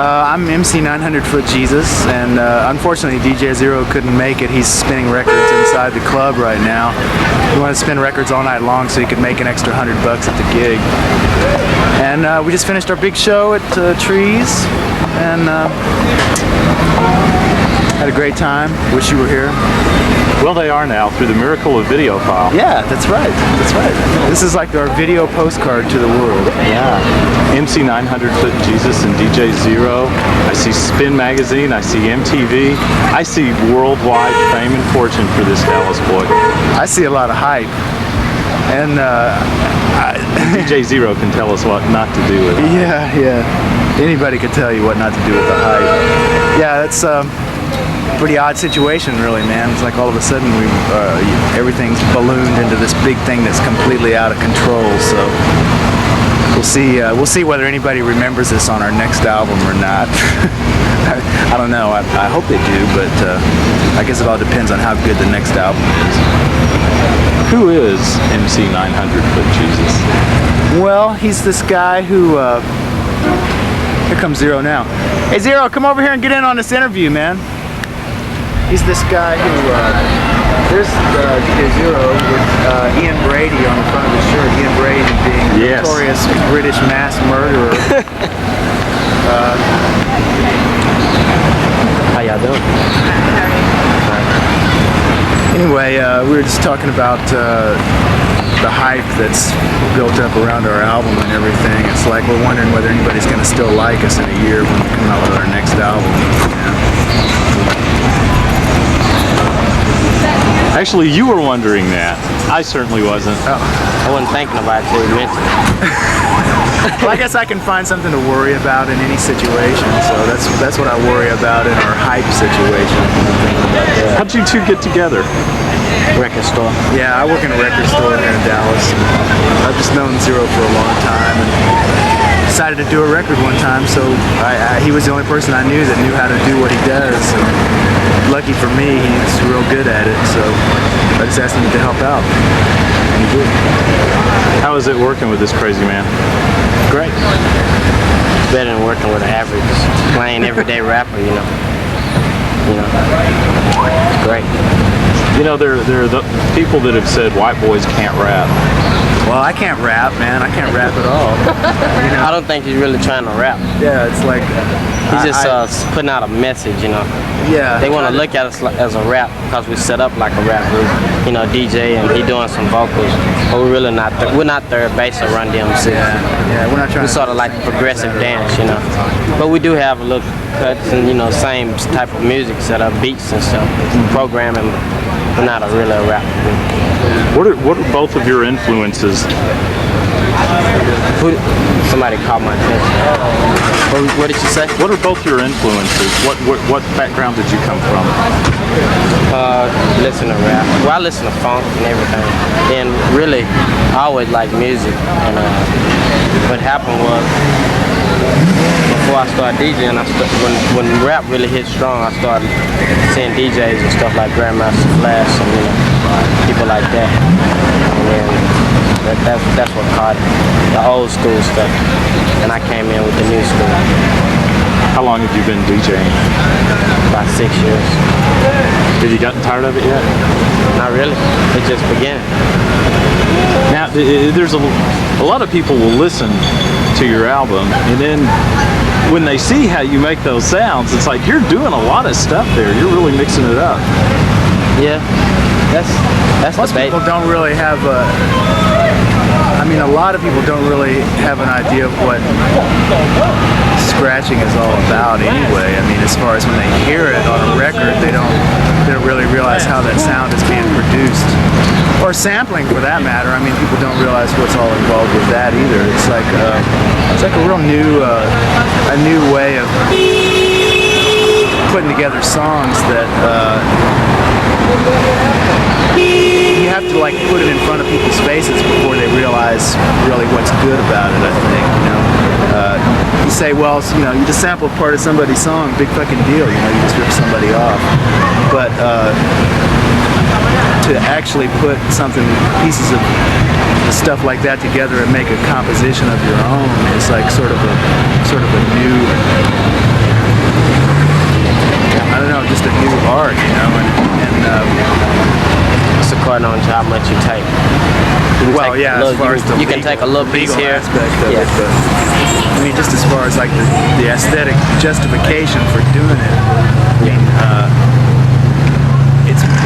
I'm MC 900 Foot Jesus, and unfortunately DJ Zero couldn't make it. He's spinning records inside the club right now. He wanted to spin records all night long so he could make an extra $100 at the gig. And we just finished our big show at Trees, and had a great time. Wish you were here. Well, they are now, through the miracle of VIDEOPHILE. Yeah, that's right. That's right. This is like our video postcard to the world. Yeah. MC 900 Foot Jesus and DJ Zero. I see Spin Magazine. I see MTV. I see worldwide fame and fortune for this Dallas boy. I see a lot of hype. And DJ Zero can tell us what not to do with it. Yeah, yeah. Anybody could tell you what not to do with the hype. Yeah, that's pretty odd situation, really, man. It's like all of a sudden everything's ballooned into this big thing that's completely out of control. So we'll see whether anybody remembers this on our next album or not. I don't know. I hope they do, but I guess it all depends on how good the next album is. Who is MC 900 Foot Jesus? Well, he's this guy who. Here comes Zero now. Hey, Zero, come over here and get in on this interview, man. He's this guy who, there's DJ Zero with Ian Brady on the front of his shirt. Ian Brady being a notorious British mass murderer. How y'all doing? Anyway, we were just talking about the hype that's built up around our album and everything. It's like we're wondering whether anybody's going to still like us in a year when we come out with our next album. Actually, you were wondering that. I certainly wasn't. Oh. I wasn't thinking about it until you mentioned it. Well, I guess I can find something to worry about in any situation, so that's what I worry about in our hype situation. How'd you two get together? Record store. Yeah, I work in a record store here in Dallas. I've just known Zero for a long time, and decided to do a record one time, so he was the only person I knew that knew how to do what he does. And lucky for me, he's real good at it, so I just asked him to help out. And he did. How is it working with this crazy man? Great. It's better than working with an average, plain everyday rapper, you know. It's great. You know, there are the people that have said white boys can't rap. Well, I can't rap, man. I can't rap at all. You know? I don't think he's really trying to rap. Yeah, it's like he's just putting out a message, you know. Yeah. They want to look at us as a rap because we set up like a rap group. You know, DJ and he doing some vocals, but we're really not. We're not third base or Run DMC. Yeah, we're not trying. We're sort of like progressive dance, you know. But we do have a little cuts and same type of music set up, beats and stuff, programming. We're not really a rap group. What are both of your influences? Somebody caught my attention. What did you say? What are both your influences? What background did you come from? Listen to rap. Well, I listen to funk and everything. And really, I always liked music. And what happened was, before I started DJing, when rap really hit strong, I started seeing DJs and stuff like Grandmaster Flash and people like that. And that's what caught it, the old school stuff. And I came in with the new school. How long have you been DJing? About 6 years. Have you gotten tired of it yet? Not really. It just began. Now, there's a lot of people will listen to your album, and then when they see how you make those sounds, it's like you're doing a lot of stuff there. You're really mixing it up. Yeah, that's most people don't really have a lot of people don't really have an idea of what scratching is all about anyway. I mean, as far as when they hear it on a record, they don't really realize how that sound is being produced. Or sampling, for that matter. I mean, people don't realize what's all involved with that either. It's like a real new way of putting together songs that you have to like put it in front of people's faces before they realize really what's good about it. I think, you say, well, you just sampled part of somebody's song, big fucking deal. You just rip somebody off, but. To actually put pieces of stuff like that together and make a composition of your own is like sort of a new I don't know, just a new art, you know, and It's according on how much you take. You can well, take yeah, a little- as far as the you can take a little piece legal here. aspect of Yeah. it, but I mean, just as far as like the aesthetic justification for doing it, I mean,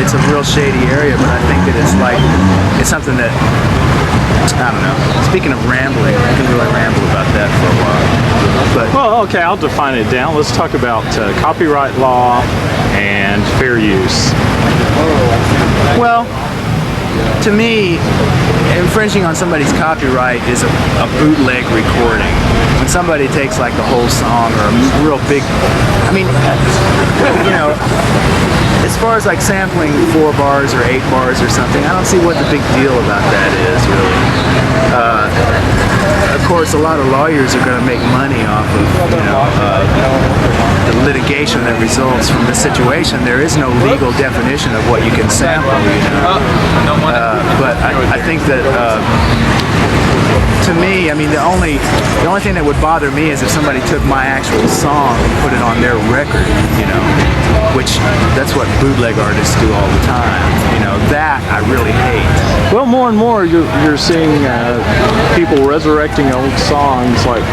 it's a real shady area, but I think that it's something that, I don't know. Speaking of rambling, I can really ramble about that for a while. But Well, okay, I'll define it down. Let's talk about copyright law and fair use. well, to me, infringing on somebody's copyright is a bootleg recording. When somebody takes like the whole song or a real big, I mean, you know, as far as like sampling 4 bars or 8 bars or something, I don't see what the big deal about that is, really. Of course, a lot of lawyers are going to make money off of, you know, the litigation that results from this situation. There is no legal definition of what you can sample, you know. But I think that to me, I mean, the only thing that would bother me is if somebody took my actual song and put it on their record, you know, which that's what bootleg artists do all the time. You know, that I really hate. Well, more and more you're seeing people resurrecting old songs. Like,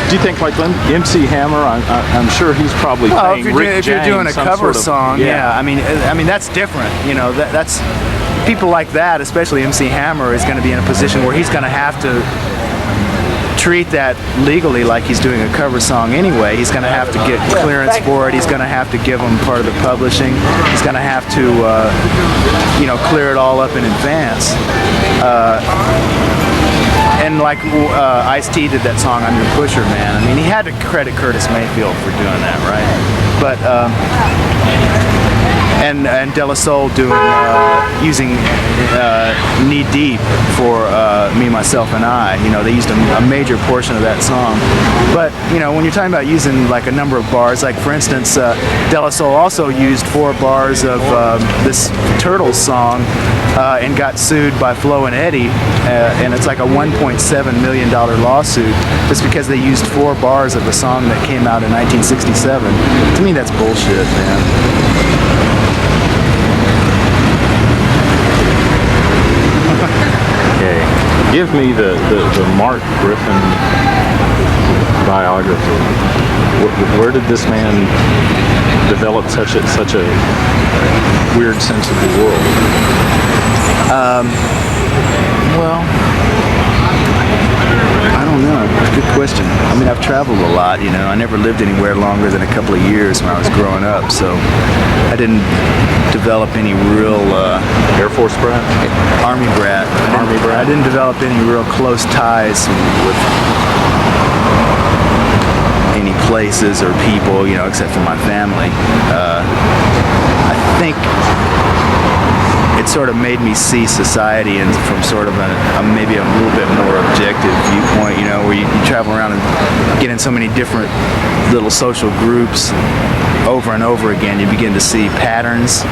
do you think like MC Hammer? I'm sure he's probably Well, paying if Rick you're doing a James some cover sort of- song, yeah. I mean that's different. You know, that's people like that, especially MC Hammer, is going to be in a position where he's going to have to treat that legally like he's doing a cover song anyway. He's going to have to get clearance for it. He's going to have to give them part of the publishing. He's going to have to, you know, clear it all up in advance. And like Ice-T did that song "I'm Your Pusher Man." I mean, he had to credit Curtis Mayfield for doing that, right? But and De La Soul doing using Knee Deep for Me, Myself, and I. You know, they used a major portion of that song. But you know, when you're talking about using like a number of bars, like for instance, De La Soul also used 4 bars of this Turtles song and got sued by Flo and Eddie, and it's like a $1.7 million lawsuit just because they used 4 bars of a song that came out in 1967. To me, that's bullshit, man. Okay, give me the Mark Griffin biography. Where did this man develop such a weird sense of the world? Well, I don't know. It's a good question. I mean, I've traveled a lot, you know. I never lived anywhere longer than a couple of years when I was growing up, so I didn't develop any real Air Force brat? Army brat. I didn't develop any real close ties with any places or people, you know, except for my family. I think it sort of made me see society and from sort of maybe a little bit more objective viewpoint, you know, where you travel around and get in so many different little social groups over and over again. You begin to see patterns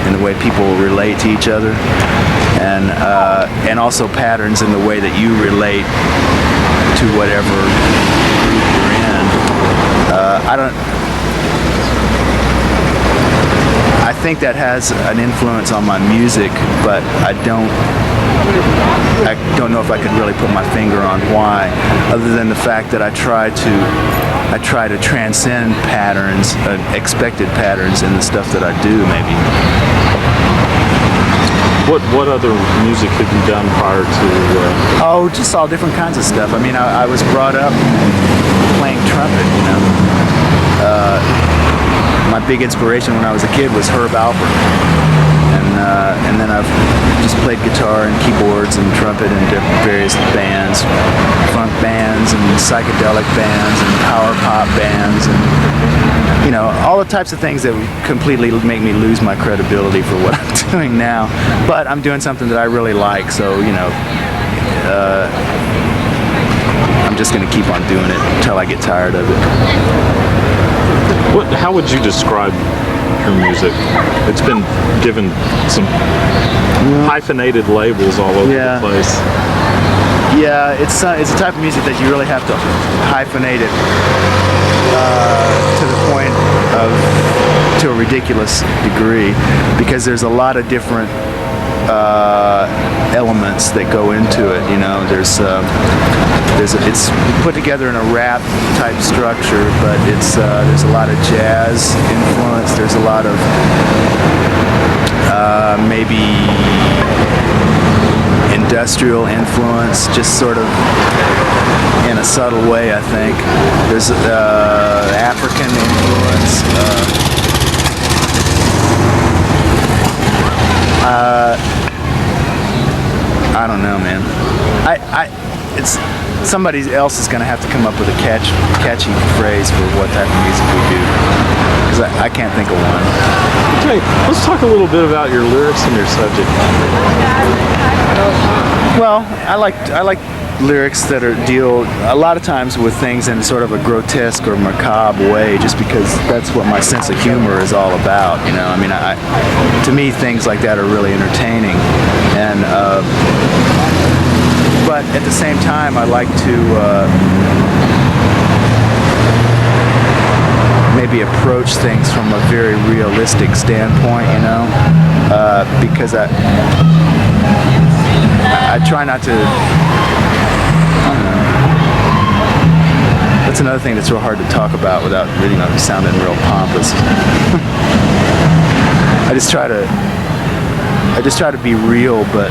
in the way people relate to each other, and also patterns in the way that you relate to whatever group you're in. I think that has an influence on my music, but I don't know if I could really put my finger on why, other than the fact that I try to transcend patterns, expected patterns in the stuff that I do, maybe. What other music have you done prior to? Oh, just all different kinds of stuff. I mean, I was brought up playing trumpet, you know. My big inspiration when I was a kid was Herb Alpert, and then I've just played guitar and keyboards and trumpet in various bands, funk bands and psychedelic bands and power pop bands, and you know, all the types of things that would completely make me lose my credibility for what I'm doing now. But I'm doing something that I really like, so you know, I'm just going to keep on doing it until I get tired of it. How would you describe your music? It's been given some hyphenated labels all over the place. Yeah, it's a type of music that you really have to hyphenate it to the point of, to a ridiculous degree, because there's a lot of different elements that go into it. You know, it's put together in a rap type structure, but there's a lot of jazz influence. There's a lot of maybe industrial influence, just sort of in a subtle way, I think. There's African influence. I don't know, man. It's somebody else is gonna have to come up with a catchy phrase for what type of music we do, because I can't think of one. Okay, let's talk a little bit about your lyrics and your subject. Well, I like lyrics that deal a lot of times with things in sort of a grotesque or macabre way, just because that's what my sense of humor is all about. You know, I mean, to me, things like that are really entertaining, and but at the same time, I like to maybe approach things from a very realistic standpoint, you know, because I try not to, I don't know. That's another thing that's real hard to talk about without, you know, sounding real pompous. I just try to be real, but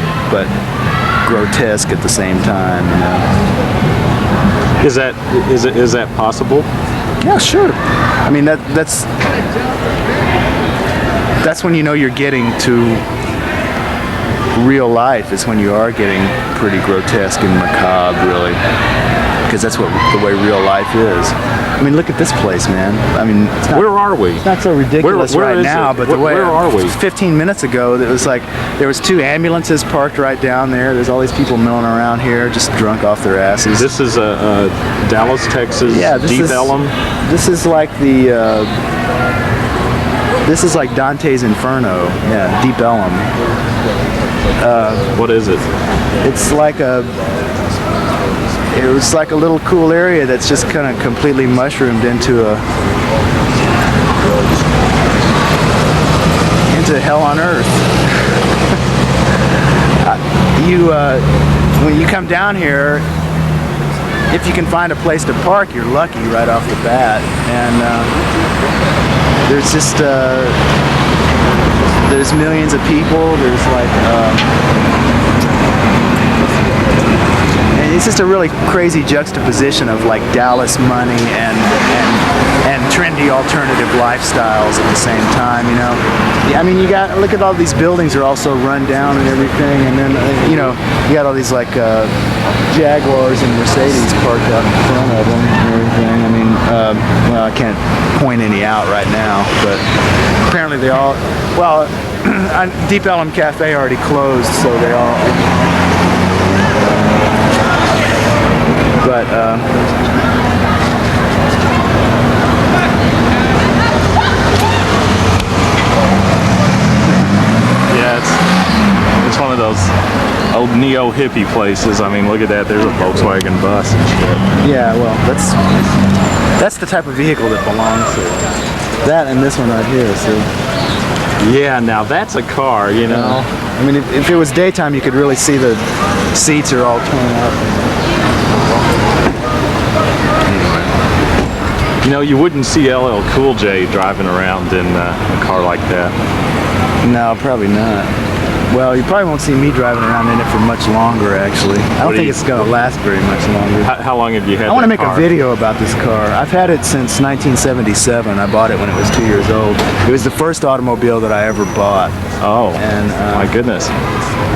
grotesque at the same time, you know. Is that possible? Yeah, sure. I mean, that's when you know you're getting to real life, is when you are getting pretty grotesque and macabre, really, because that's what the way real life is. I mean, look at this place, man. I mean, it's not, where are we? It's not so ridiculous where right is now, it? but the way where are we? 15 minutes ago, it was like there was 2 ambulances parked right down there. There's all these people milling around here, just drunk off their asses. This is Dallas, Texas. Yeah, Deep Ellum. This is like this is like Dante's Inferno. Yeah, Deep Ellum. What is it? It's like it was like a little cool area that's just kind of completely mushroomed into hell on earth. When you come down here, if you can find a place to park, you're lucky right off the bat. And there's just there's millions of people. There's like and it's just a really crazy juxtaposition of like Dallas money and trendy alternative lifestyles at the same time, you know. Yeah, I mean, you got, look at all these buildings are also run down and everything, and then you know, you got all these like Jaguars and Mercedes parked out in front of them and everything. I mean, well, I can't point any out right now, but apparently they all, well, Deep Ellum Cafe already closed, so they all, but yeah, it's one of those old neo-hippie places. I mean, look at that. There's a Volkswagen bus and shit. yeah, well, that's the type of vehicle that belongs to it. That and this one right here, see? Yeah, now that's a car, you know. I mean, if it was daytime, you could really see the seats are all torn up. You know, you wouldn't see LL Cool J driving around in a car like that. No, probably not. Well, you probably won't see me driving around in it for much longer, actually. I don't think it's going to last very much longer. How long have you had I want to that make car? a video about this car. I've had it since 1977. I bought it when it was 2 years old. It was the first automobile that I ever bought. Oh, and my goodness.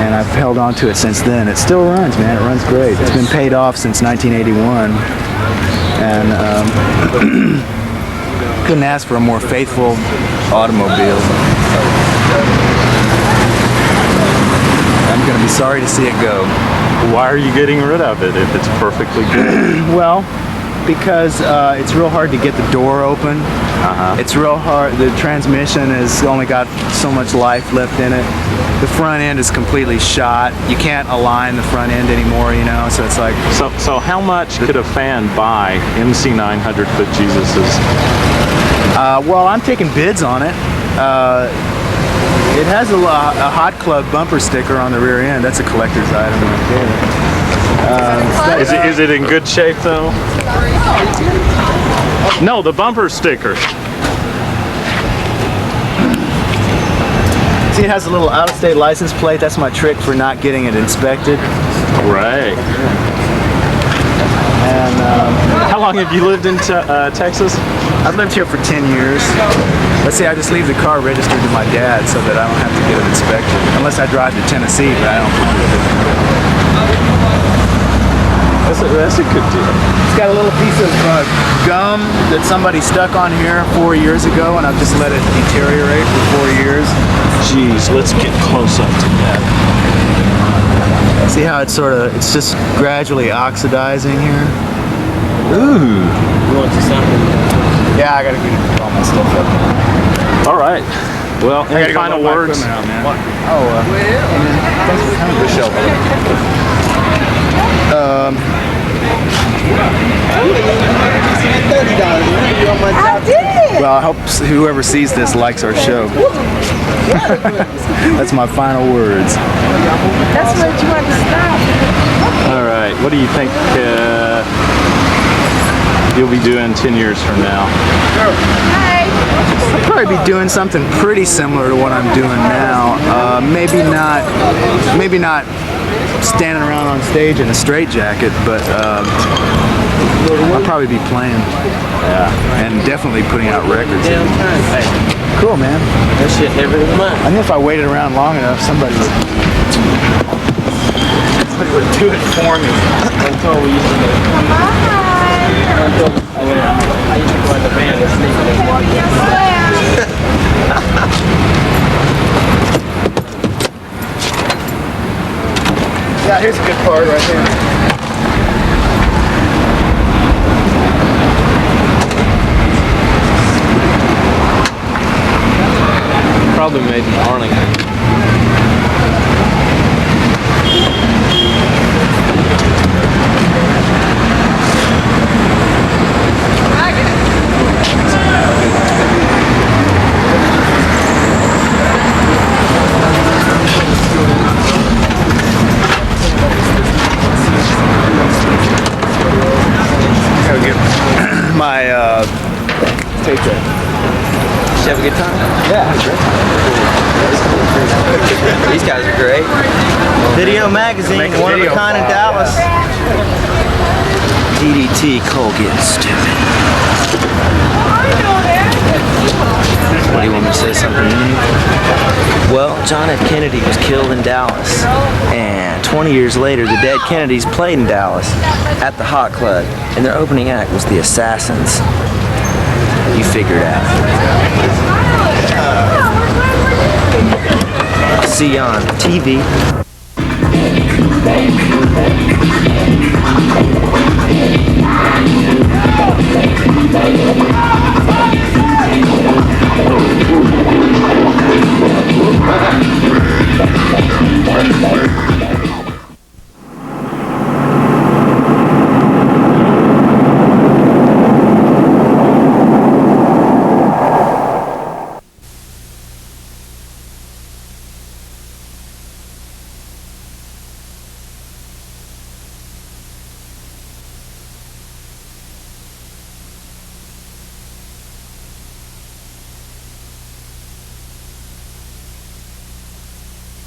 And I've held on to it since then. It still runs, man. It runs great. It's been paid off since 1981. And couldn't ask for a more faithful automobile. I'm going to be sorry to see it go. Why are you getting rid of it if it's perfectly good? Well, because it's real hard to get the door open. It's real hard. The transmission has only got so much life left in it. the front end is completely shot. You can't align the front end anymore, you know, so it's like... So how much could a fan buy MC 900 foot Jesuses? Well, I'm taking bids on it. It has a Hot Club bumper sticker on the rear end. That's a collector's item right there. Is it in good shape though? No, the bumper sticker. See, it has a little out-of-state license plate. That's my trick for not getting it inspected. Right. And how long have you lived in Texas? I've lived here for 10 years. Let's see, I just leave the car registered to my dad so that I don't have to get it inspected. Unless I drive to Tennessee, but I don't plan to. That's a good deal. It's got a little piece of gum that somebody stuck on here 4 years ago, and I've just let it deteriorate for 4 years. Jeez, let's get close up to that. See how it's it's just gradually oxidizing here? Ooh. You want to something? Yeah, I gotta get all my stuff up. All right. Well, any final words? Thanks for coming to the show. I did. Well, I hope whoever sees this likes our show. That's my final words. That's what you want to stop. All right. What do you think you'll be doing 10 years from now? Hi. I'll probably be doing something pretty similar to what I'm doing now. Maybe not standing around on stage in a straitjacket, but I'll probably be playing. Yeah. And definitely putting out records. Hey, cool, man. that shit every month. I knew if I waited around long enough, somebody would do it for me. That's all we used to do. I used to go at the band and sleep and walk Yeah, here's a good part right here. Probably made in Arlington. Gotta get my tape deck. Did you have a good time? Yeah. These guys are great. Video magazine, Make a one of a video kind in file, Dallas. DDT, Cole getting stupid. What do you want me to say something unique? Well, John F. Kennedy was killed in Dallas, and 20 years later, the dead Kennedys played in Dallas at the Hot Club, and their opening act was the Assassins. You figure it out. See you on TV.